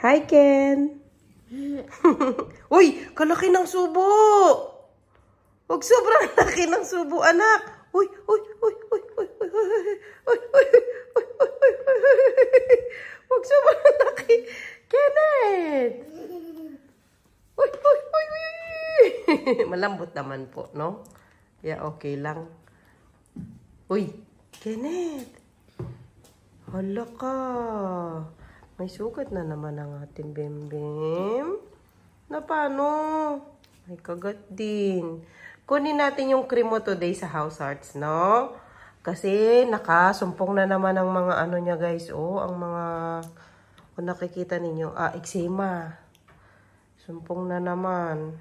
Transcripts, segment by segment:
Hi, Ken. Uy, kalaki ng subo. Huwag sobrang laki ng subo, anak. Uy, uy, uy, uy, uy, uy, uy, uy, uy, uy, uy, uy. Huwag sobrang laki. Kenneth. Uy, uy, uy, uy. Malambot naman po, no? Yeah, okay lang. Uy, Kenneth. Hala ka. May sugat na naman ang ating bim-bim. Na paano? May kagat din. Kunin natin yung cream mo today sa House Arts, no? Kasi nakasumpong na naman ang mga ano niya, guys. Oh, ang mga, kung nakikita ninyo, eczema. Sumpong na naman.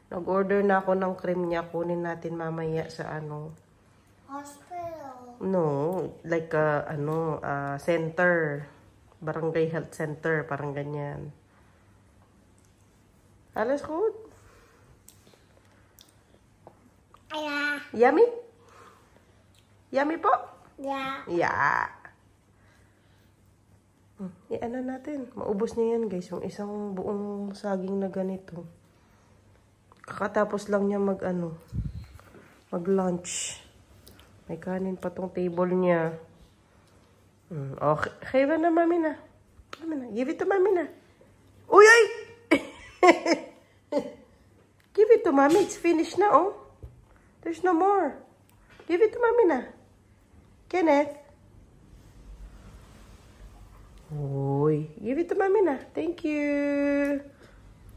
Nag-order na ako ng cream niya. Kunin natin mamaya sa ano. Hospital. No, like center. Barangay Health Center, parang ganyan. Alles goed? Yeah. Yummy? Yummy po? Yeah. Yeah. Ano natin? Maubos niya yan, guys. Yung isang buong saging na ganito. Kakatapos lang niya mag-lunch. May kanin pa tong table niya. Okay ba na, mami na? Mami na. Give it to mami na. Uy, ay! Give it to mami. It's finished na, oh. There's no more. Give it to mami na. Kenneth. Uy. Give it to mami na. Thank you.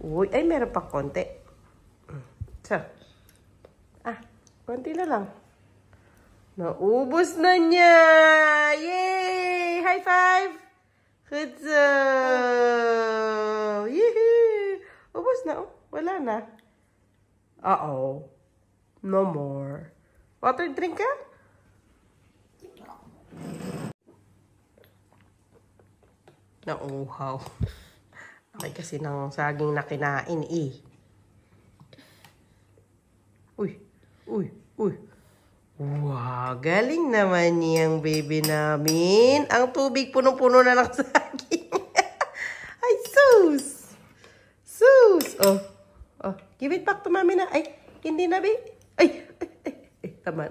Uy. Ay, meron pa konti. So. Konti na lang. Naubos na niya. Yay! High five! Good job! Yee! Ubos na, oh. Wala na. Uh-oh. No more. Water drink ka? Nauuhaw. Okay kasi ng saging na kinain eh. Uy. Uy. Uy. Wow. Galing naman niyang baby namin. Ang tubig punong-puno na ng saging. Ay, sus. Sus. Oh. Give it back to mami na. Ay, hindi na, babe. Ay. Tama.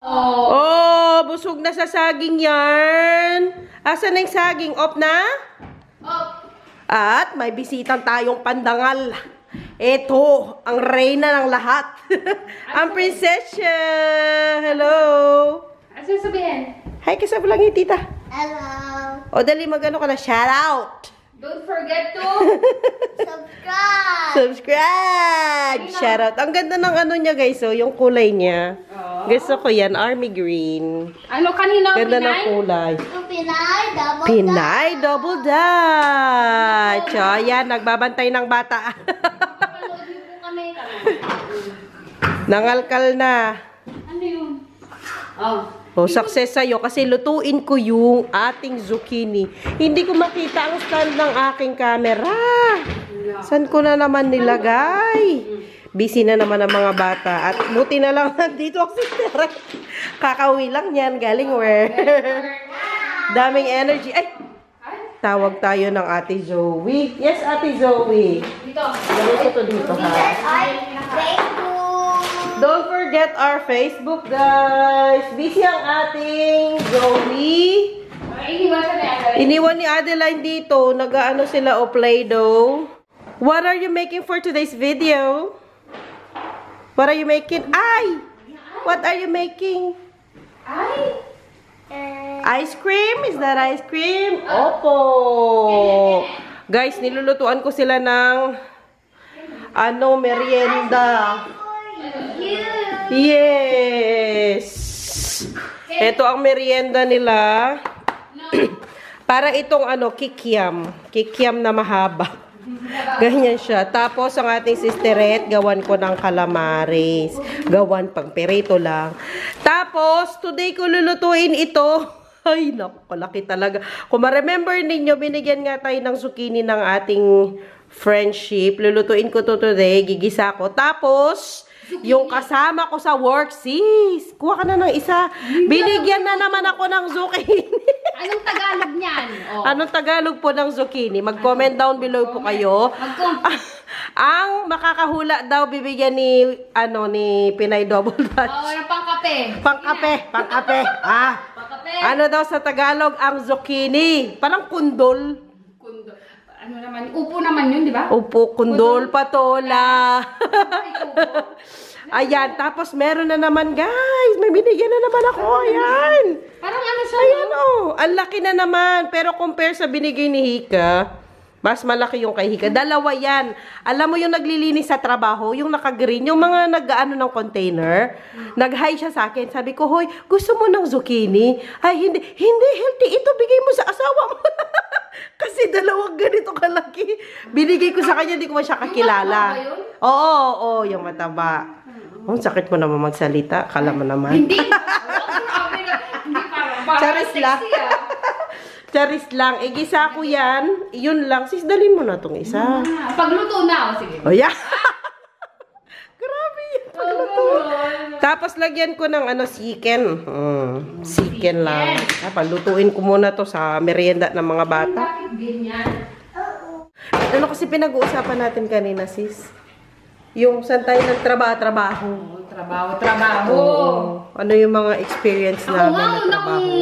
Oh, busog na sa saging yan. Asan na yung saging? Off na? Off. At may bisitang tayong pandangal. Ito, ang reyna ng lahat. Ang prinsesya. Hello. Ano sabihin? Hi, kasama lang yung tita. Hello. O, dali magano ka na. Shout out. Don't forget to subscribe. Subscribe. Shout out. Ang ganda ng ano niya, guys. So, yung kulay niya. Gusto ko yan. Army green. Ano kanina? Ganda ng kulay. Pinay double dutch. So, ayan. Nagbabantay ng bata. Nangalkal na. Ano yun? Oh, success sa'yo kasi lutuin ko yung ating zucchini. Hindi ko makita ang stand ng aking camera. Saan ko na naman nilagay? Busy na naman ang mga bata. At buti na lang dito ako sister. Kakauwi lang yan. Galing where? Daming energy. Ay! Tawag tayo ng Ate Zoe. Yes, Ate Zoe. Dito. Lagay ko to dito, ha? Don't forget our Facebook, guys. Busy ang ating Zoe. Iniwan ni Adeline dito. Nag-ano sila o Play-Doh. What are you making for today's video? What are you making? Ay! What are you making? Ice cream? Is that ice cream? Opo! Guys, nilulutuan ko sila ng merienda. Yes! Ito ang merienda nila. Para itong kikiam. Kikiam na mahaba. Ganyan siya. Tapos, ang ating sisteret, gawan ko ng calamares. Gawan pang perito lang. Tapos, today ko lulutuin ito. Ay, naku, laki talaga. Kung ma-remember ninyo, binigyan nga tayo ng zucchini ng ating friendship. Lulutuin ko to today. Gigisa ko. Tapos, yung kasama ko sa work, sis, kuha ka na ng isa. Binigyan na naman ako ng zucchini. Anong Tagalog niyan? Oh. Anong Tagalog po ng zucchini? Mag-comment down below po kayo. Ang makakahula daw bibigyan ni Pinay Double Dutch. Oo, pangkape. Pangkape. Pangkape. Ano daw sa Tagalog ang zucchini? Parang kundol. Kundo. Ano naman? Upo naman yun, di ba? Upo, kundol, patola. Ayan, tapos meron na naman, guys. May binigyan na naman ako. Ayan. Parang ano siya? Ayan, oh. Ang laki na naman. Pero compare sa binigay ni Hika, mas malaki yung kay Hika. Dalawa yan. Alam mo yung naglilinis sa trabaho, yung naka-green, yung mga nag-ano ng container, nag-hi siya sa akin. Sabi ko, hoy, gusto mo ng zucchini? Ay, hindi healthy. Ito, bigay mo sa asawa mo. Kasi dalawang ganito kalaki. Binigay ko sa kanya, hindi ko man siya kakilala. Oo, yung mataba. Oh, sakit mo naman magsalita. Kala mo naman. Hindi. Charis lang. Charis lang. Igisa ko yan. Yun lang. Sis, dalhin mo na itong isa. Pagluto na. Sige. Oh, yeah. Grabe yan. Pagluto. Tapos, lagyan ko ng chicken. Chicken lang. Palutuin ko muna to sa merienda ng mga bata. Bakit ganyan? Ano kasi pinag-uusapan natin kanina, sis? Yung saan tayo nagtrabaho. Trabaho. Ano yung mga experience namin na trabaho?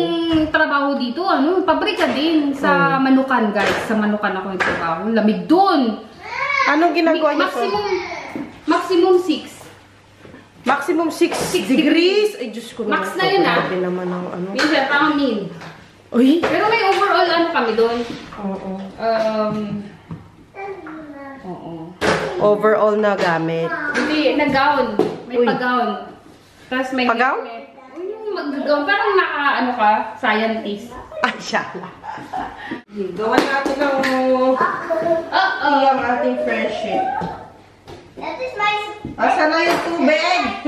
Trabaho dito, pabrika din sa Manukan, guys. Sa Manukan ako yung trabaho. Lamig dun. Anong ginagawa niyo? Maximum 6. Maximum 6 degrees? Ay, Diyos ko naman. Max na yun, Grabe naman ang Minsan, parang min. Uy! Pero may overall kami doon. Oo. Oo. Overall na gamit. Hindi, nag-gown. May pag-gown. Tapos may... Pag-gown? Yung mag-gown. Parang scientist. Ay, siya. Gawan natin ng ang ating friendship. Asa na yung tubig?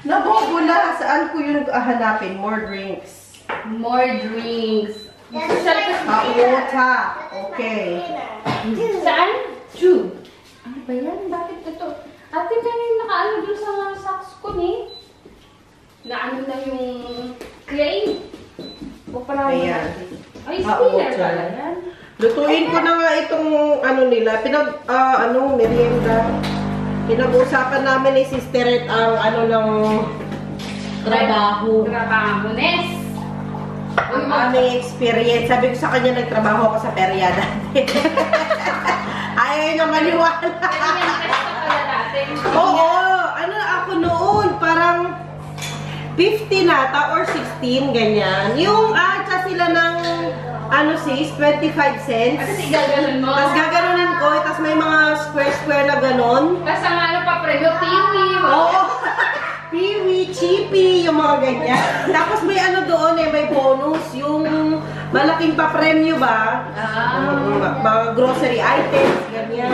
Nabobo na. Saan ko yung hanapin? More drinks. More drinks. Water. Okay. Saan? True. Ano ba yan? Bakit ito? Ate, may nakaano doon sa socks ko ni. Naano na yung clay. O pala Ayan. Ay, spinner pala yan. Lutuin ko na nga itong nila. Merienda. Pinag-uusapan namin ni Sister Ed ang ng trabaho. Trabaho-ness. Ang aming experience. Sabi ko sa kanya, nagtrabaho ako sa perya dati. Ayaw niya maniwala. Oo. Ako noon, parang 50 nata or 16, ganyan. Yung atsa sila ng, sis, 25 cents. Kasi gaganon mo. Tapos gaganunin ko, tapos may mga square-square na ganon. Tapos ang pa, premyo, piwi. Oo. Piwi, chippy, yung mga ganyan. Tapos may doon may bonus. Yung malaking pa-premyo ba? Mga grocery items, ganyan.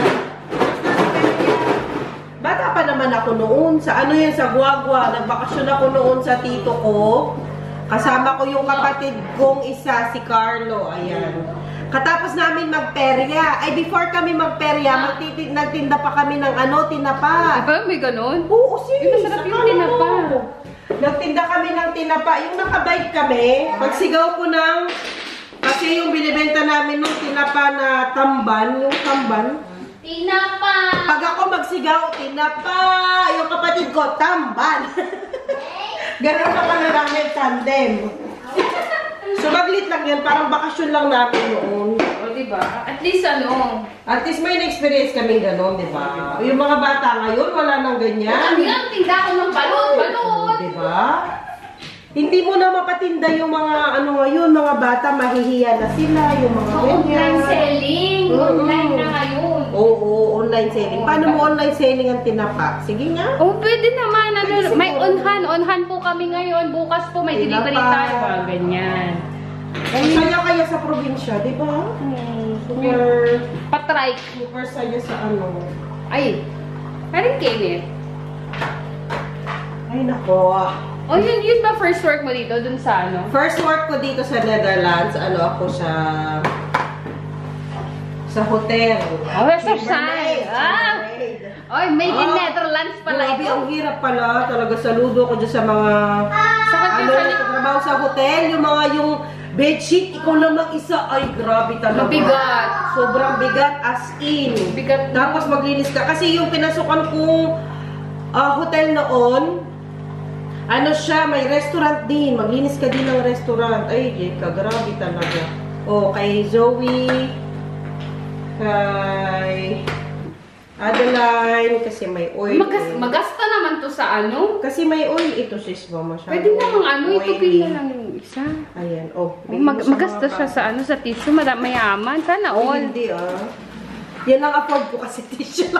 Bata pa naman ako noon. Sa sa Guagua. Nagbakasyon ako noon sa tito ko. Kasama ko yung kapatid kong isa, si Carlo. Ayan. Katapos namin magperya. Ay, before kami magperya, nagtinda pa kami ng tinapa. Diba? May ganon? Oo, serious. Masarap yung tinapa. Nagtinda kami ng tinapa. Yung nakabike kami, pagsigaw ko ng, kasi yung binibenta namin nung tinapa na tamban, yung tamban. Tinapa! Pag ako magsigaw, tinapa, yung kapatid ko, tamban. Ganon na pala namin tandem. Sumaglit lang yan, parang bakasyon lang natin noon. O, diba? At least At least may na-experience kami gano'n, diba? Yung mga bata ngayon, wala nang ganyan. Ang lang, tinda ko ng balon. Diba? Hindi mo na mapatinda yung mga ngayon, mga bata, mahihiya na sila, yung mga ganyan. Online selling. Online na ngayon. Oo, online selling. Paano mo online selling ang tinapa? Sige nga. Oh, pwede naman. May on-hand po kami ngayon. Bukas po may delivery tayo. Ganyan. Saya kaya sa probinsya, di ba? Super, Patry. super saya sa Ay, parang Kenneth. Ay, nako. Oh, yun ba first work mo dito? Dun sa ano? First work ko dito sa Netherlands, ako sa hotel. Oh, sa side. Oy, made in Netherlands pala grabe, ito. ang hirap pala. Talaga saludo ko dyan sa mga trabaho sa hotel. Yung bedsheet, ikaw lang mag-isa. Ay, grabe talaga. Mabigat. Sobrang bigat as in. Bigat. Tapos maglinis ka. Kasi yung pinasukan kong hotel noon, siya, may restaurant din. Maglinis ka din ng restaurant. Ay, Jeka, grabe talaga. O, kay Zoe, kay Adeline, kasi may oil. Magasta naman to sa ano? Kasi may oil ito, sis, ba? Masyado. Pwede namang itupin na lang yung isa. Ayan, Magasta siya sa sa tissue, mayaman. Sana all. Hindi, yan ang afford ko kasi tissue.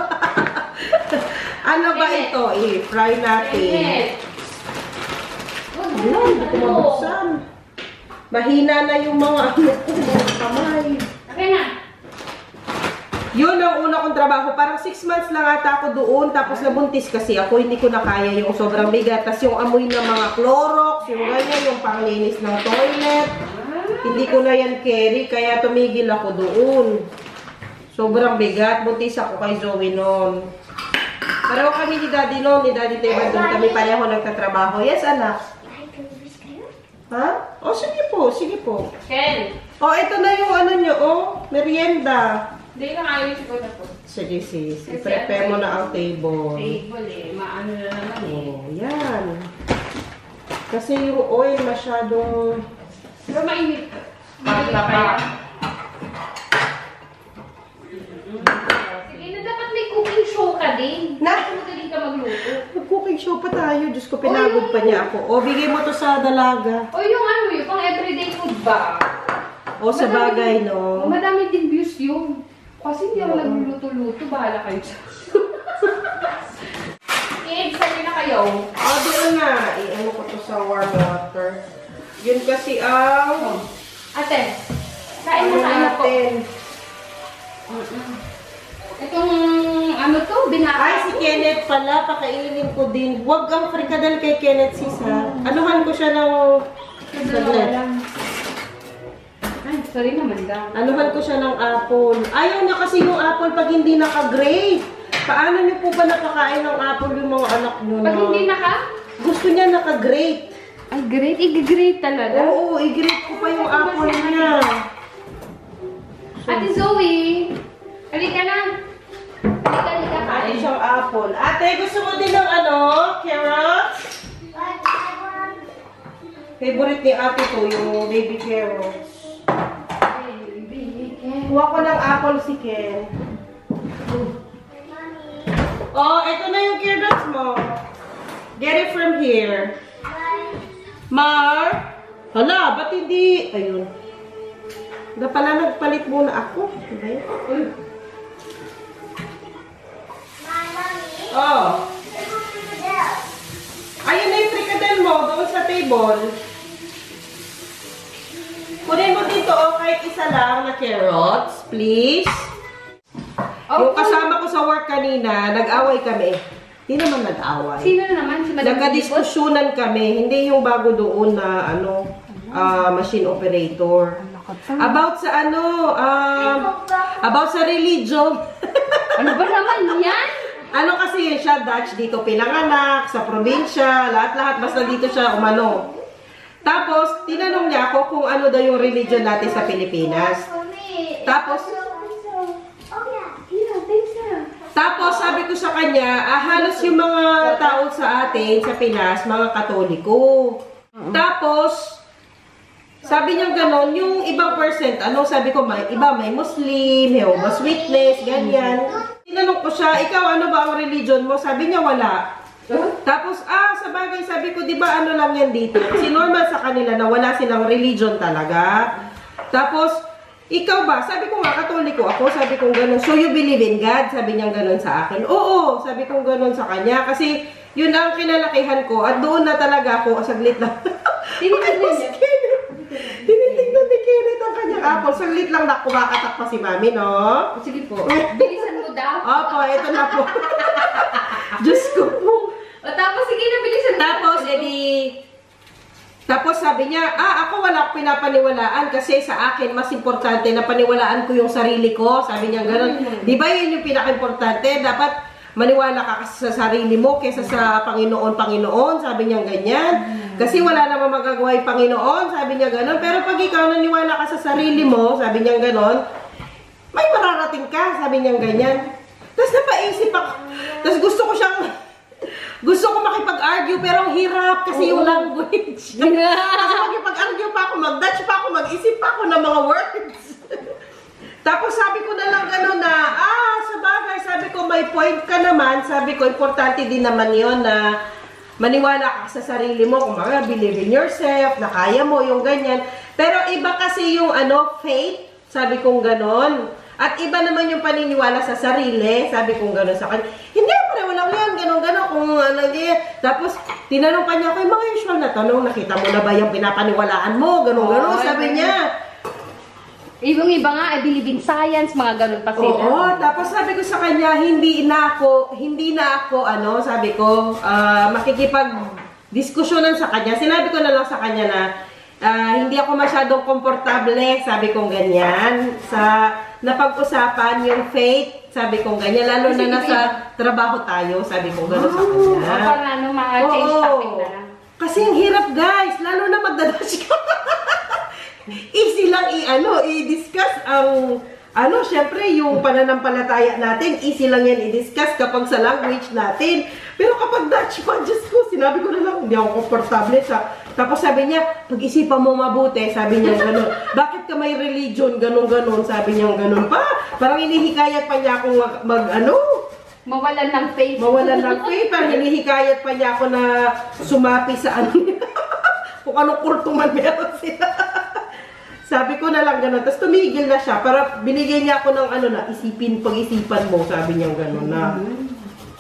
Ano ba ito? I-fry natin. Hindi ko mabuksan. Mahina na yung mga kamay. Okay na. Yun ang una kong trabaho. Parang 6 months lang ata ako doon. Tapos nabuntis kasi ako. Hindi ko na kaya yung sobrang bigat. Tapos yung amoy ng mga Clorox, yung ganyan, yung panglinis ng toilet. Hindi ko na yan carry. Kaya tumigil ako doon. Sobrang bigat. Buntis ako kay Zoe noon. Pareho kami ni Daddy noon. Ni Daddy Teban doon. Kami pareho nagtatrabaho. Yes, anak. Ha? Oh, sige po. Sige po. Ken. Oh, ito na yung ano nyo. Oh, merienda. Hindi lang ayos ko na po. Sige, sis. I-prepare mo na ang table. Table maano na naman Oh, yan. Kasi yung oil masyadong pero mainit. mataba. Sige na, dapat may cooking show ka din. Magaling ka magluto. Mag-cooking show pa tayo. Diyos ko, pinagod pa niya ako. O, bigay mo to sa dalaga. O yung yung pang everyday food ba? O, sa bagay, no? Madami din views yun. Kasi hindi ako nagluluto-luto. Bahala kayo siya. Kids, sabi na kayo. O, doon na. I-ano ko to sa warm water. Yun kasi ang... Ate, kain na po. Itong ano to, binaka. Ay, si Kenneth pala. Pakainin ko din. Huwag ang frikadal kay Kenneth, sis, ha? Anuhan ko siya ng... saglit. Ay, sorry naman daw. Anuhan ko siya ng apple. Ayaw niya kasi yung apple pag hindi naka-grate. Paano niyo po ba napakain ng apple yung mga anak niyo? Pag hindi Gusto niya naka-grate. Ay, great. I-grate talaga. Oo, i-grate ko pa yung apple niya. Ate Zoe, halika na. Halika, Kain kain. siyang apple. Ate, gusto mo din ng carrots? Favorite ni ate to, yung baby carrots. Kuha ko ng apple si Ken. Oh, ito na yung carrots mo. Get it from here. Mar? Hala, ba't hindi? Ayun. Na pala nagpalit muna ako. Diba yun? Oh. Ayun na yung frikadel mo doon sa table. Kunin mo dito, kahit isa lang na carrots, please. Yung kasama ko sa work kanina, nag-away kami. Hindi naman nag-away. Sino naman? Si Madam Nagka-diskusyonan kami. Hindi yung bago doon na machine operator. About sa about sa religion. Ano ba naman yan? Ano kasi yun siya, Dutch, dito pinanganak, sa probinsya, lahat-lahat, basta dito siya umano. Tapos, tinanong niya ako kung ano daw yung religion natin sa Pilipinas. Tapos, sabi ko sa kanya, halos yung mga tao sa atin, sa Pinas, mga Katoliko. Tapos, sabi niya gano'n, yung ibang percent, sabi ko, may Muslim, Jehovah's Witness, ganyan. Tinanong ko siya, ikaw, ano ba ang religion mo? Sabi niya, wala. Tapos, sa bagay, sabi ko, di ba ano lang yan dito? Kasi normal sa kanila na wala silang religion talaga. Tapos, ikaw ba? Sabi ko nga, Katoliko ako. Sabi ko gano'n. So, you believe in God? Sabi niya gano'n sa akin. Oo, sabi ko gano'n sa kanya. Kasi, yun ang kinalakihan ko. At doon na talaga ako, saglit lang. Tinitignan niya. Tinitignan ni Kenneth ang kanyang apple. Saglit lang na kumakatak pa si Mami, no? Sige po. Bilisan mo daw. Opo, ito na po. Diyos ko po. O tapos, sige na, bilisan mo. Tapos, edi, sabi niya, ako wala akong pinapaniwalaan kasi sa akin mas importante na paniwalaan ko yung sarili ko. Sabi niya gano'n. Di ba yun yung pinaka-importante? Dapat maniwala ka kasi sa sarili mo kaysa sa Panginoon. Sabi niya ganyan. Kasi wala namang magagawa yung Panginoon. Sabi niya gano'n. Pero pag ikaw naniwala ka sa sarili mo, sabi niya gano'n, may mararating ka. Sabi niya ganyan. Tapos napaisip ako. Tapos gusto ko makipag-argue, pero ang hirap kasi yung language. Kasi makipag-argue pa ako, mag-Dutch pa ako, mag-isip pa ako ng mga words. Tapos sabi ko na lang gano'n na, sa bagay, sabi ko, may point ka naman. Sabi ko, importante din naman yon na maniwala ka sa sarili mo, kung mga believe in yourself, na kaya mo, yung ganyan. Pero iba kasi yung faith, sabi kong gano'n. At iba naman yung paniniwala sa sarili, sabi kong gano'n sa kanya. Hindi, pareho lang yan, gano'n-gano'n, kung ano yan. Tapos, tinanong pa niya ako, yung mga usual na tanong, nakita mo na ba yung pinapaniwalaan mo, gano'n-gano'n, sabi niya. Yung iba nga, I believe in science, mga gano'n pa sila. Oo, tapos sabi ko sa kanya, hindi na ako, sabi ko, makikipag-diskusyonan sa kanya. Sinabi ko na lang sa kanya na, hindi ako masyadong komportable, sabi kong ganyan, sa napag-usapan yung faith, sabi kong ganyan, lalo na nasa trabaho tayo, sabi kong gano'n sa kanya. Para change topic na lang. Kasi ang hirap guys, lalo na magdadash ka. Easy lang i-discuss ang, syempre yung pananampalataya natin, easy lang yan i-discuss kapag sa language natin. Pero kapag Dutch pa, Diyos ko, sinabi ko na lang, hindi ako komportable sa. Tapos sabi niya, pag-isipan mo mabuti, sabi niya gano'n. Bakit ka may religion, gano'n-gano'n, sabi niya gano'n pa. Parang hinihikayat pa niya akong mawalan ng faith. Mawalan ng faith, parang hinihikayat pa niya ako na sumapi sa kung anong kulto man meron sila. Sabi ko na lang gano'n. Tapos tumigil na siya. Para binigyan niya ako ng pag-isipan mo. Sabi niya gano'n na.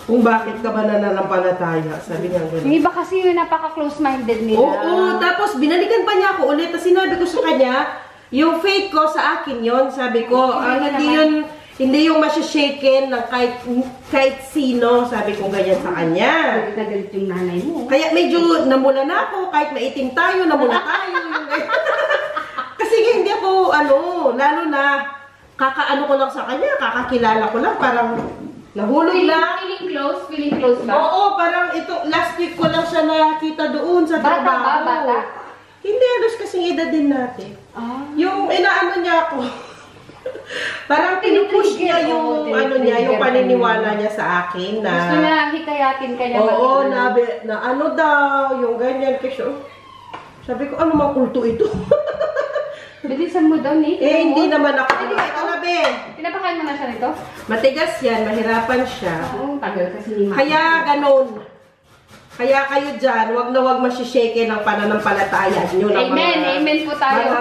Kung bakit ka ba nananampalataya. Sabi niya gano'n. Yung iba kasi yung napaka-close-minded nila. Oo. Tapos binalikan pa niya ako ulit. Tapos sinabi ko sa kanya, yung faith ko sa akin yon. Sabi ko, hindi yung masyashaken ng kahit sino. Sabi ko ganyan sa kanya. Galit na galit yung nanay mo. Kaya medyo namula na ako. Kahit maitim tayo, namula tayo. Kasi hindi ako, lalo na, kakaano ko lang sa kanya, kakakilala ko lang, parang nahulog lang. Feeling close ba? Oo, parang last week ko lang siya nakita doon sa trabaho. Bata? Hindi, alos kasing edad din natin. Yung inaano niya ako, parang pinupush niya yung, yung paniniwala niya sa akin na. Gusto na hikayatin ka niya. Oo, na daw, yung ganyan. Kasi, sabi ko, ano mga kulto ito? Bilisan mo daw, Nick. Hindi naman ako. Ito na, Ben. Pinapakain mo na siya nito? Matigas yan. Mahirapan siya. Oo, tagal kasi ni Mama. Kaya ganun. Kaya kayo dyan, wag na wag masishake ng pananampalataya nyo. Amen. Amen po tayo.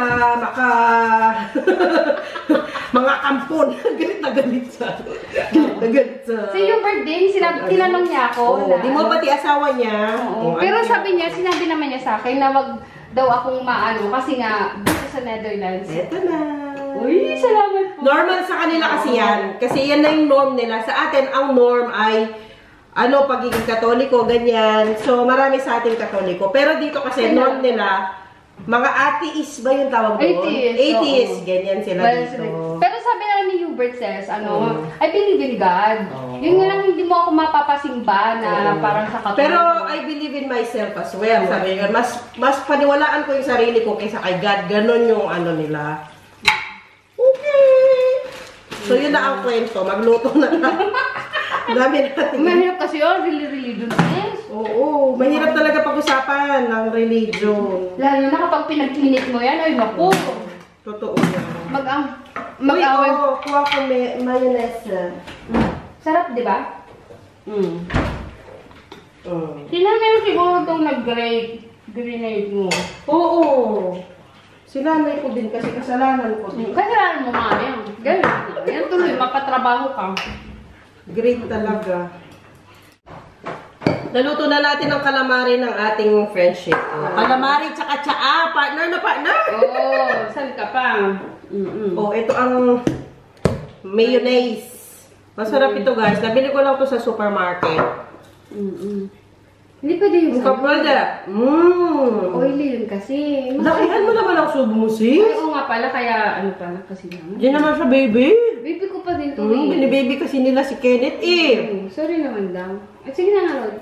Mga kampon. Galit na galit sa. So yung birthday, tinanong niya ako. Di mo pati asawa niya. Pero sabi niya, sinabi naman niya sa akin na wag daw akong maano kasi nga dito sa Netherlands. Eto na. Uy, salamat po. Normal sa kanila kasi yan. Kasi yan na yung norm nila. Sa atin, ang norm ay pagiging Katoliko, ganyan. So, marami sa atin Katoliko. Pero dito kasi norm nila, mga atheist ba yung tawag doon? Atheist. Ganyan sila dito. Pero sabi na ni Hubert says, I believe in God. Yun nga lang, hindi mo ako mapapasimba na parang sa Katoliko. Pero I believe in myself as well. Sabi nga, mas paniwalaan ko yung sarili ko kaysa kay God. Ganon yung nila. Okay. So, yun na ang kwento. Magluto na lang. Dami natin. Mahirap kasi yun, really dun. Oo, mahirap talaga pag-usapan ng religion. Lalo na kapag pinag-clinic mo yan, ay naku. Totoo yan. Mag-away. Kuha ko mayonnaise. Sarap, di ba? Sila na yung siguro itong nag-grenade mo. Oo. Sinanay ko din kasi kasalanan ko din. Kasalanan mo nga yan. Ganun. Yan tuloy, mapatrabaho ka. Great talaga. Naluto na natin ang calamari ng ating friendship. Calamari tsaka tsaa. Partner na partner. Saan ka pa? Ito ang mayonnaise. Masarap ito guys. Nabili ko lang to sa supermarket. Hindi pwede yung Hindi ka pwede. Oily yun kasi. Lakihan mo naman ang subo mo, sis. Ay, oo nga pala, kaya ano pala kasi naman. Diyan naman siya, baby. Baby ko pa din to Binibaby kasi nila si Kenneth eh. Sorry naman daw. At sige na nga, Rod.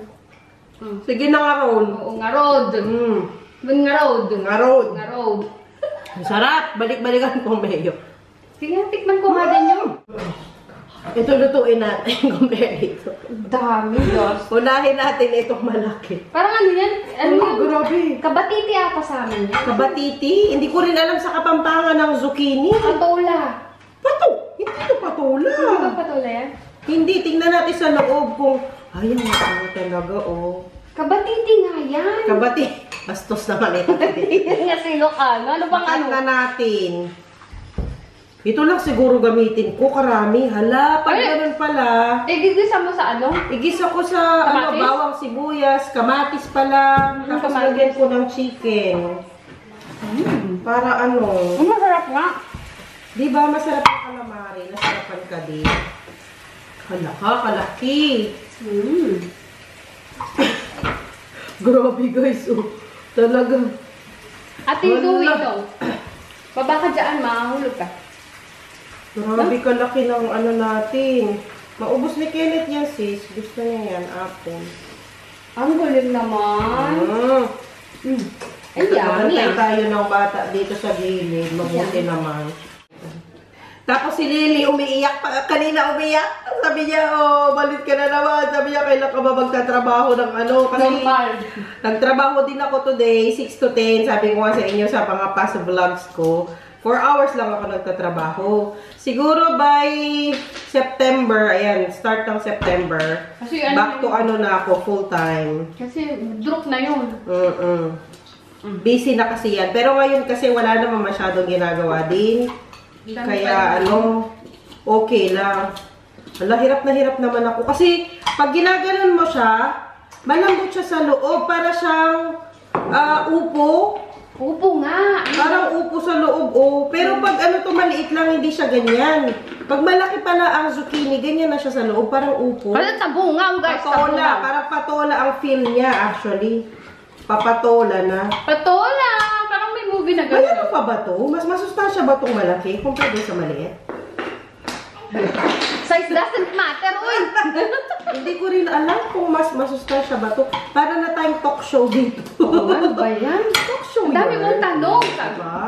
Sige na nga, Ron. Oo nga, Rod. Nga, Rod. Nga, Ron. Nga, Rod. Sarap. Balik-balikan ko, Mayo. Sige, tikman ko nga din yun. Ito lutuin natin kung ito. Dami, Diyos. Unahin natin itong malaki. Parang ano yan? Ano Oh, yun? grabe. Kabatiti ata sa amin. Kabatiti? Hindi ko rin alam sa Kapampangan ng zucchini. Patola. Pato! Hindi ito patola. Ano ba patola yan? Hindi. Tingnan natin sa loob kung... Ay, ang ano talaga, oh. Kabatiti nga yan. Kabati. Bastos naman ito. Yan nga silo ka. Ano bang ano? Na natin. Ito lang siguro gamitin ko. Karami. Hala, pag Ay! ganun pala. Igigisa mo sa ano? Igisa ko sa Kamatis? bawang sibuyas, kamatis pala. Tapos kamatis. lagyan ko ng chicken. Para ano. Masarap nga. Di ba masarap ang calamari? Nasarapan ka din. Hala ka, kalaki. Grabe guys. Oh. Talaga. Ate, Zoe ito. Baba ka dyan, mahulog ka. Grabe kalaki ng ano natin. Maubos ni Kenneth yan sis. Gusto niya yan, apple. Ang galing naman. Ay, yummy Nagantay ah. tayo ng bata dito sa gilid. Mabuti naman. Tapos si Lily umiiyak pa. Kanina umiiyak. Sabi niya, oh, balit ka na naman. Sabi niya, kailan ka ba magtatrabaho ng ano? Kasi nagtrabaho din ako today, 6 to 10. Sabi ko nga sa inyo sa mga past vlogs ko. 4 hours lang ako nagtatrabaho. Siguro by September, ayan, start ng September, Kasi ano back to ano na ako, full time. Kasi drop na yun. Busy na kasi yan. Pero ngayon kasi wala naman masyadong ginagawa din. Kaya ano, okay lang. Wala, hirap naman ako. Kasi pag ginaganon mo siya, malambot siya sa loob. Para siyang upo. Upo nga. Parang upo sa loob, oh. Pero pag ano to, maliit lang, hindi siya ganyan. Pag malaki pala ang zucchini, ganyan na siya sa loob. Parang upo. Parang tabungaw, guys. Patola. Parang patola ang feel niya, actually. Papatola na. Patola. Parang may movie na Ay, gano'n. ano pa ba to? Mas masustansya ba itong malaki kumpara doon sa maliit? Size doesn't matter, uy. Hindi ko rin alam kung mas masustansya ba to. Para na tayong talk show dito. Ano ba yan? Talk show Ang dami yan. mong tanong. Diba?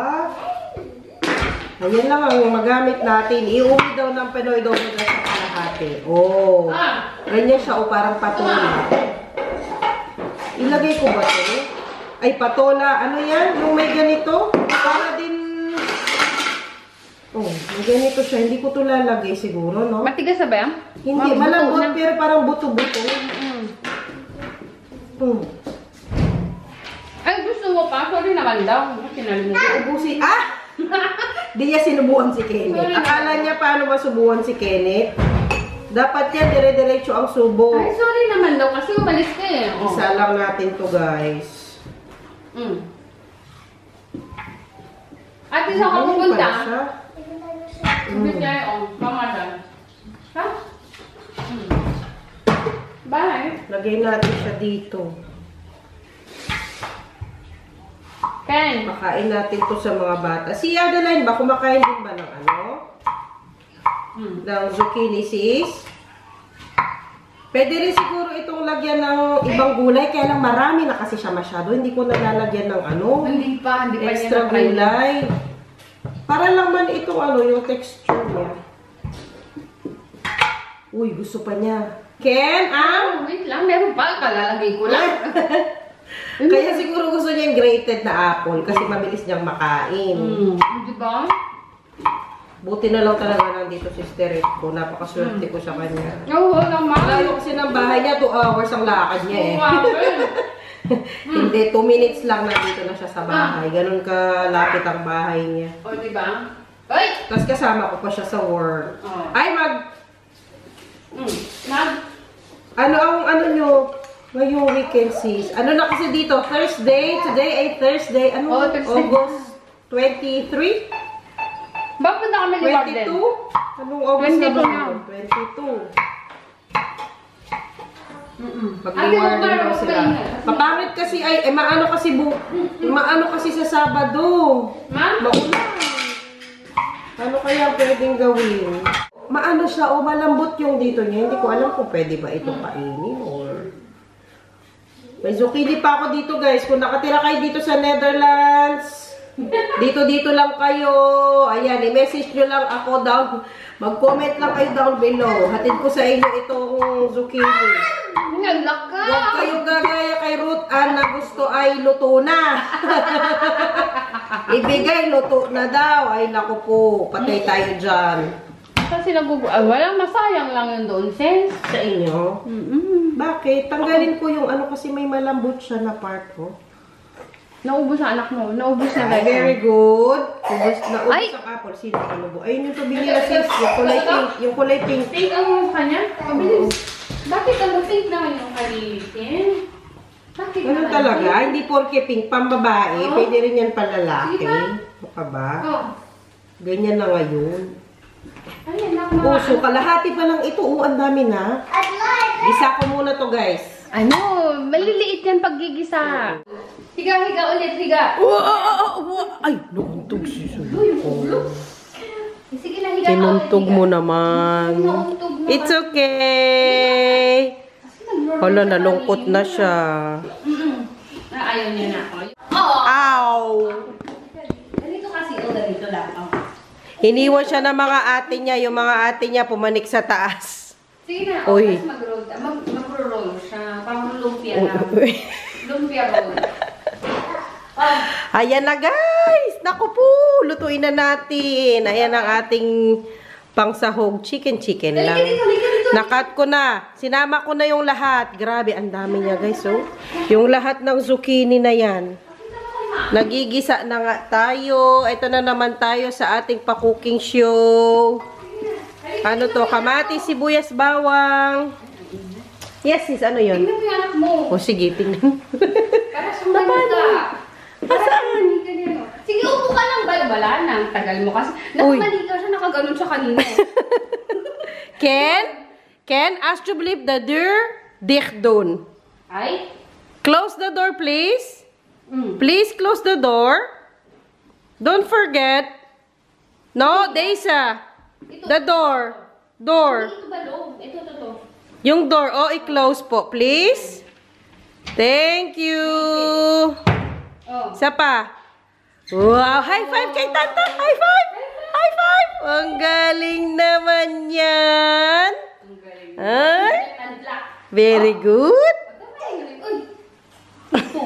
Ayan lang ang magamit natin. Iuwi daw ng Pinoy daw na sa kalahati. Oh. Ganyan siya, oh, parang patola. Ilagay ko ba to? Ay, patola. Ano yan? Yung may ganito? Para din... Oh, may ganito siya. Hindi ko to lalagay siguro, no? Matigas na ba yan? Hindi, malambot pero parang buto-buto. Ay, gusto mo pa? Sorry naman daw. Kinalimutan. Ubusin. Ah! Di niya sinubuan si Kenneth. Sorry. Akala niya paano masubuan si Kenneth. Dapat yan, dire-diretso ang subo. Ay, sorry naman daw kasi umalis ka eh. Oh. Isa lang natin to, guys. Ate, saan ka Ganyan pupunta? pala siya. Ibig niya yung pamadan. Ha? Bye. Lagay natin siya dito. Ken. Pakain natin to sa mga bata. Si Adeline ba? Kumakain din ba ng ano? Ng zucchini, sis? Pwede rin siguro itong lagyan ng ibang gulay. Kaya lang marami na kasi siya masyado. Hindi ko nalalagyan ng ano. Hindi pa niya Extra na-try. gulay. Para lang man itong ano, yung texture niya. Uy, gusto pa niya. Ken, Wait lang, meron pa. Kalalagay ko lang. Kaya siguro gusto niya yung grated na apple kasi mabilis niyang makain. Diba? Buti na lang talaga nandito si Sister ko. Napakaswerte ko sa kanya. Oo naman. Layo kasi ng bahay niya, 2 hours ang lakad niya eh. Hindi, 2 minutes lang nandito na siya sa bahay. Ganun kalapit ang bahay niya. O, diba? Ay! Tapos kasama ko pa siya sa work. Oh. Ay, Mag? ano nyo, ngayong weekend sis. Ano na kasi dito? Thursday? Today ay Thursday. Ano? Oh, Thursday. August 23? Bakit punta kami ni Warden? 22? Anong August 22 na ba? na. 22. Mag-rewarding daw sila. Mapangit kasi ay, maano kasi sa Sabado. Ma'am? Maulan. Ano kaya pwedeng gawin? Maano siya, o malambot yung dito niya. Hindi ko alam kung pwede ba ito kainin or... May zucchini pa ako dito, guys. Kung nakatira kayo dito sa Netherlands, dito lang kayo. Ayan, i-message nyo lang ako down. Mag-comment lang kayo down below. Hatid ko sa inyo itong zucchini. Nalaka! Huwag kayong gagaya kay Ruth Ann na gusto ay luto na. Ibigay, luto na daw. Ay, naku po. Patay tayo dyan. Kasi walang masayang lang yun doon, sis. Sa inyo? Bakit? Tanggalin ko yung ano kasi may malambot siya na part, oh. Naubos na anak mo. Naubos na guys. Very good. Naubos Ay! ang apple. Sino ka lubo? Ayun yung tubig nila, sis. Yung kulay pink. Yung kulay pink. Pink ang kanya? Mabilis. Bakit ang pink naman yung kalilitin? Bakit Ganun naman talaga. Hindi porke pink. Pambabae. Oh. Pwede rin yan palalaki. Sige pa. Ano ka ba? Oh. Ganyan na ngayon. Ayan, Puso, kalahati pa lang ito. Ang dami na. Isa ko muna to, guys. Ano? Maliliit yan pag gigisa. Higa ulit, higa. Ay, nauntog si Sige na, higa Kinuntog mo naman. It's okay. Hala, nalungkot na siya. Ayaw niya na ako. Ow! Ganito kasi, ganito lang. Hiniwan siya ng mga ate niya. Yung mga ate niya pumanik sa taas. Sige na, Uy. mag-roll siya. Parang lumpia na. Lumpia roll. Ayan na, guys. Naku po, lutuin na natin. Ayan ang ating pangsahog. Chicken lang. Nakat ko na. Sinama ko na yung lahat. Grabe, ang dami niya, guys. Oh. Yung lahat ng zucchini na yan. Nagigisa na nga tayo. Ito na naman tayo sa ating pa-cooking show. Ano to? Kamatis, sibuyas, bawang. Yes, sis. Ano yun? Tingnan mo yung anak mo. O, sige. Tingnan. Para sumagot ka. Asaan? Sige, upo ka lang. Wala na. Ang tagal mo kasi. Nakamali ka siya. Nakaganon siya kanina. Ken, alsjeblieft de deur dicht doen. Ay? Close the door, please. Please close the door. Don't forget. No, Deisa. The door. Door. Ito ba loob? Ito. Yung door, i-close po, please. Thank you. Oh. Isa pa. Wow, high five kay Tata. High five. High five. Ang galing naman yan. Ang galing. Ay, Tandla. very good. Uy. Ito.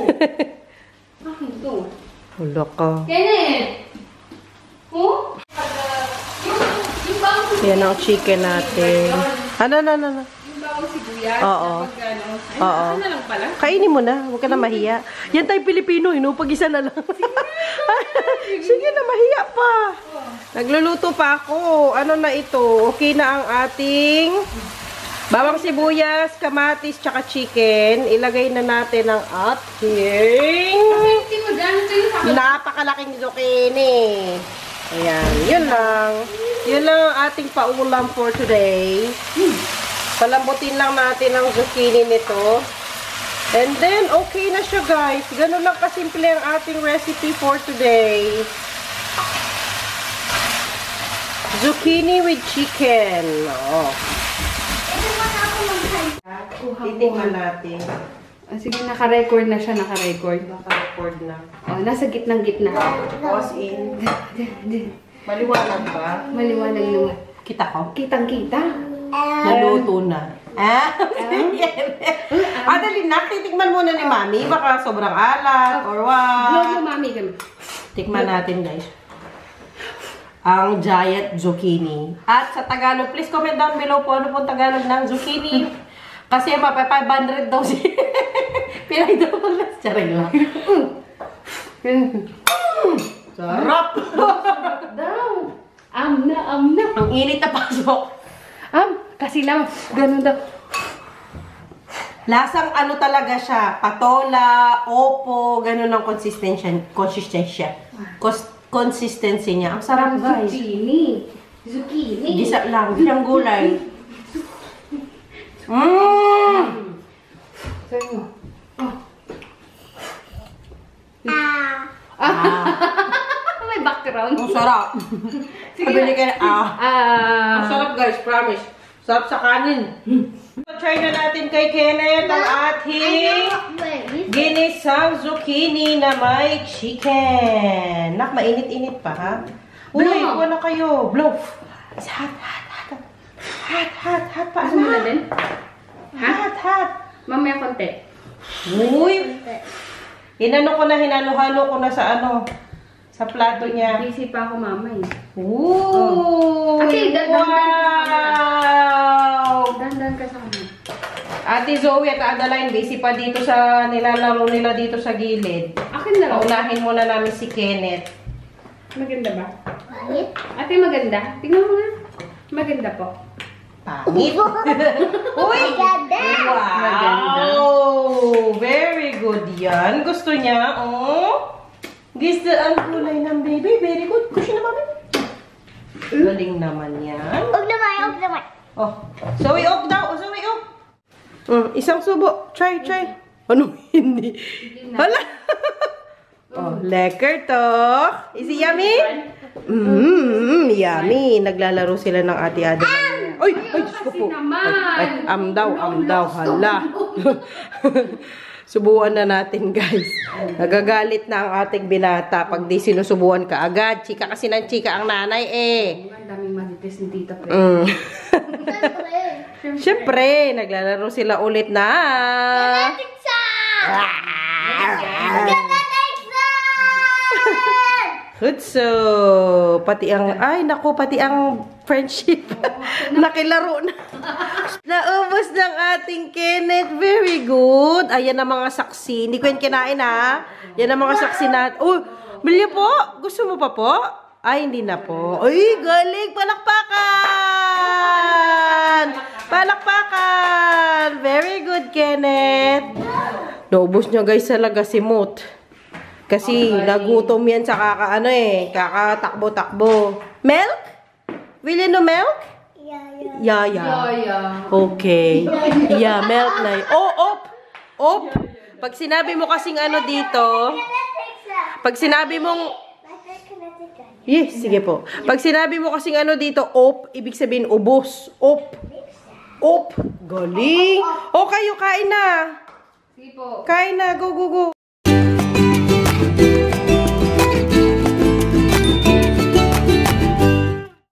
Akin to. Wala ka. Kenneth. Oh? Yung bawang Yan ang chicken natin. Ano. Yung bawang sibuyas. Oo. Oo. Ano na lang pala? Kainin mo na. Huwag ka na mahiya. Yan tayo Pilipino, pag-isa na lang. Sige na, mahiya pa. Nagluluto pa ako. Ano na ito? Okay na ang ating bawang sibuyas, kamatis, tsaka chicken. Ilagay na natin ang ating napakalaking zucchini. Ayan, yun lang. Yun lang ang ating paulam for today. Palambutin lang natin ang zucchini nito. And then, okay na siya, guys. Ganun lang kasimple ang ating recipe for today. Zucchini with chicken. Oh. Titingnan natin. Sige, naka-record na siya, naka-record. Naka-record na. Oh, nasa gitnang-gitna. Pause in. Maliwanag ba? Maliwanag naman. Kita ko? Kitang-kita. Naluto na. Dali na. Titikman muna ni Mami. Baka sobrang alat or Blow what. mo, mami, kami. Tikman natin, guys. Ang giant zucchini. At sa Tagalog, please comment down below po ano pong Tagalog ng zucchini. Kasi mapa 500 daw siya. Pinay daw ko lang. Charing lang. Sarap! Daw. Amna. Ang init na pasok. Kasi naman, ganun daw. Lasang ano talaga siya, patola, opo, ganun ang consistency niya. Ang sarap, guys. Zucchini. Gisa lang, gisang gulay. Sa'yo mo. Oh. May background. Ang sarap. Sige. Pabili ka na. Ang sarap guys, promise. Sarap sa kanin. Try na natin kay Kenneth ang ating ginisang zucchini na may chicken. Nak, mainit-init pa ha? Uy, Blow. kuha na kayo. Blow. It's hot, hot, hot. Hot, hot, hot pa. Gusto mo na din? Hot, hot. Mamaya konti. Uy. Hinalo ko na sa sa plato niya. Busy pa ako mama eh. Ooh! Ate, wow! Dandan ka sa kanya. Ate Zoe at Adeline, busy pa dito sa nilalaro nila dito sa gilid. Akin na lang. Paunahin muna namin si Kenneth. Maganda ba? Ate, maganda. Tingnan mo nga. Maganda po. Pangit. Uy! Wow! Very good yan. Gusto niya, oh. Gusto ang kulay ng baby. Very good. Gusto na mami. Galing naman yan. Huwag naman. Oh, Zoe, up daw. Zoe, up. Isang subo. Try. Ano? Hindi. Hala. Oh, lekker to. Is it yummy? Yummy. Naglalaro sila ng ate Adeline. Ay, Diyos ko po. naman. Am daw. Hala. Subuan na natin, guys. Nagagalit na ang ating binata pag di sinusubuan ka agad. Chika kasi ng chika ang nanay eh. Ang daming marites ni Tita Pre. Siyempre, naglalaro sila ulit na. Hutso. Pati ang friendship. Nakilaro na. Naubos ng ating Kenneth. Very good. Ayan ang mga saksi. Hindi ko yan kinain ha. Yan ang mga saksi natin. Oh, Milya po. Gusto mo pa po? Ay, hindi na po. Ay, galing. Palakpakan. Very good, Kenneth. Naubos niya guys sa lagasimot. Kasi nagutom yan sa kakatakbo-takbo. Milk? Will you know milk? Yeah. Okay. Yeah, milk na yun. Oh, op. Pag sinabi mo kasing dito, pag sinabi mong, yes, sige po. Pag sinabi mo kasing dito, op, ibig sabihin ubos. Op. Galing. O, kayo, kain na. Sige po. Kain na, go.